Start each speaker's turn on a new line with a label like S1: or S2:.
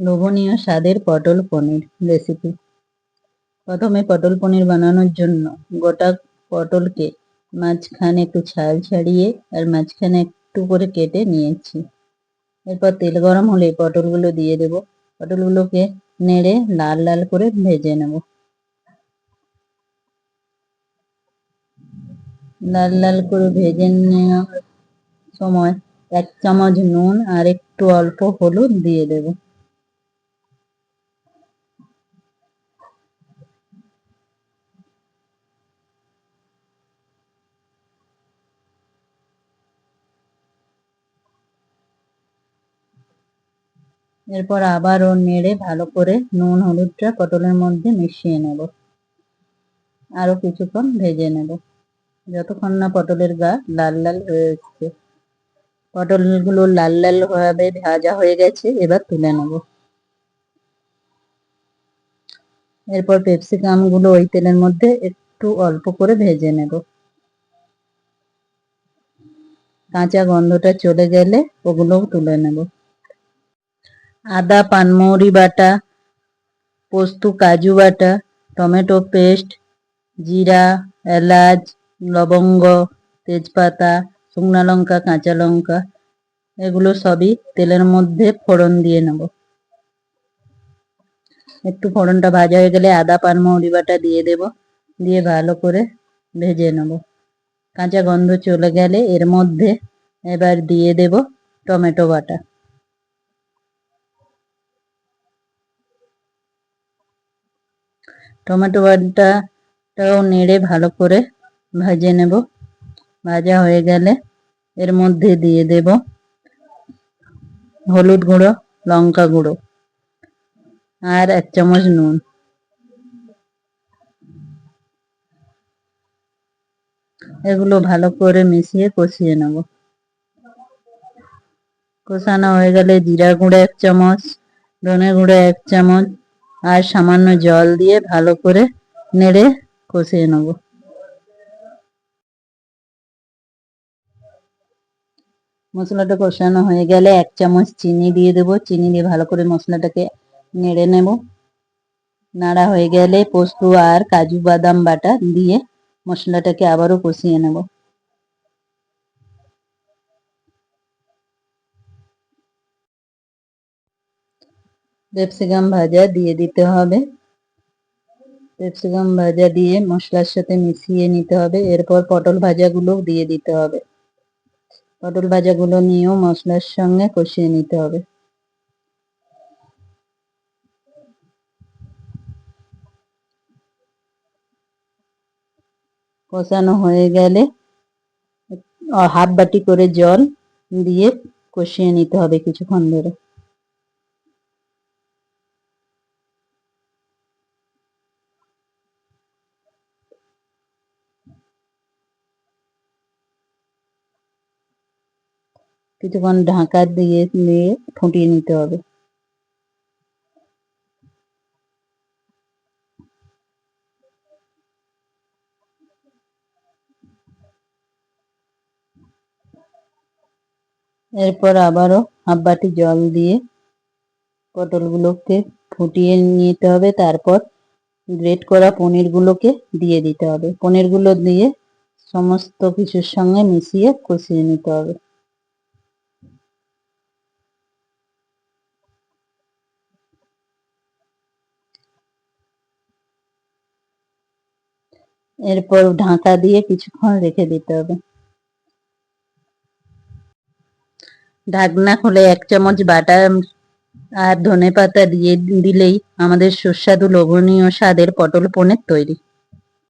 S1: লোভনীয় স্বাদের পটল পনির রেসিপি। প্রথমে পটল পনির বানানোর জন্য গোটা পটলকে মাঝখানে একটু ছাল ছাড়িয়ে আর মাঝখানে একটু করে কেটে নিয়েছি। এরপর তেল গরম হলে পটলগুলো দিয়ে দেব। পটলগুলোকে নেড়ে লাল লাল করে ভেজে নেব। লাল লাল করে ভেজে নেওয়ার সময় 1 চামচ নুন আর একটু অল্প হলুদ দিয়ে দেব। এরপর আবারও নেড়ে ভালো করে নুন হলুদটা পটলের মধ্যে মিশিয়ে নেব। আরো কিছুক্ষণ ভেজে নেব যতক্ষণ না পটলের গা লাল লাল হয়ে এসছে। পটলগুলো লাল লাল ভাবে ভাজা হয়ে গেছে, এবার তুলে নেব। এরপর ক্যাপসিকাম গুলো ওই তেলের মধ্যে একটু অল্প করে ভেজে নেব। কাঁচা গন্ধটা চলে গেলে ওগুলোও তুলে নেব। আদা পানমৌরি বাটা, পোস্ত কাজু বাটা, টমেটো পেস্ট, জিরা, এলাচ, লবঙ্গ, তেজপাতা, শুকনো লঙ্কা, কাঁচা লঙ্কা, এগুলো সবই তেলের মধ্যে ফোড়ন দিয়ে নেব। একটু ফোড়নটা ভাজা হয়ে গেলে আদা পানমৌরি বাটা দিয়ে দেব। দিয়ে ভালো করে ভেজে নেব। কাঁচা গন্ধ চলে গেলে এর মধ্যে এবার দিয়ে দেব টমেটো বাটা। টমেটো বাটাটাও নেড়ে ভালো করে ভেজে নেব। ভাজা হয়ে গেলে এর মধ্যে দিয়ে দেব হলুদ গুঁড়ো, লঙ্কা গুঁড়ো আর 1 চামচ নুন। এগুলো ভালো করে মিশিয়ে কষিয়ে নেব। কষানো হয়ে গেলে জিরা গুঁড়ো 1 চামচ, ধনে গুঁড়ো 1 চামচ আর সামান্য জল দিয়ে ভালো করে নেড়ে কষিয়ে নেব। মশলাটা কষানো হয়ে গেলে 1 চামচ চিনি দিয়ে দেব। চিনি দিয়ে ভালো করে মশলাটাকে নেড়ে নেব। নাড়া হয়ে গেলে পোস্ত আর কাজু বাদাম বাটা দিয়ে মশলাটাকে আবারও কষিয়ে নেব। ক্যাপসিকাম ভাজা দিয়ে দিতে হবে। ক্যাপসিকাম ভাজা দিয়ে মশলার সাথে মিশিয়ে নিতে হবে। এরপর পটল ভাজাগুলো দিয়ে দিতে হবে। পটল ভাজাগুলো নিয়েও মশলার সঙ্গে কষিয়ে নিতে হবে। কষানো হয়ে গেলে হাফ বাটি করে জল দিয়ে কষিয়ে নিতে হবে কিছুক্ষণ ধরে। কিছুক্ষণ ঢাকা দিয়ে ফুটিয়ে নিতে হবে। এরপর আবারও হাফ বাটি জল দিয়ে পটলগুলোকে ফুটিয়ে নিতে হবে। তারপর গ্রেট করা পনিরগুলোকে দিয়ে দিতে হবে। পনিরগুলো দিয়ে সমস্ত কিছুর সঙ্গে মিশিয়ে কষিয়ে নিতে হবে। এরপর ঢাকা দিয়ে কিছুক্ষণ রেখে দিতে হবে। ঢাকনা খুলে 1 চামচ বাটা আর ধনেপাতা দিয়ে দিলেই আমাদের সুস্বাদু লোভনীয় স্বাদের পটল পনির তৈরি।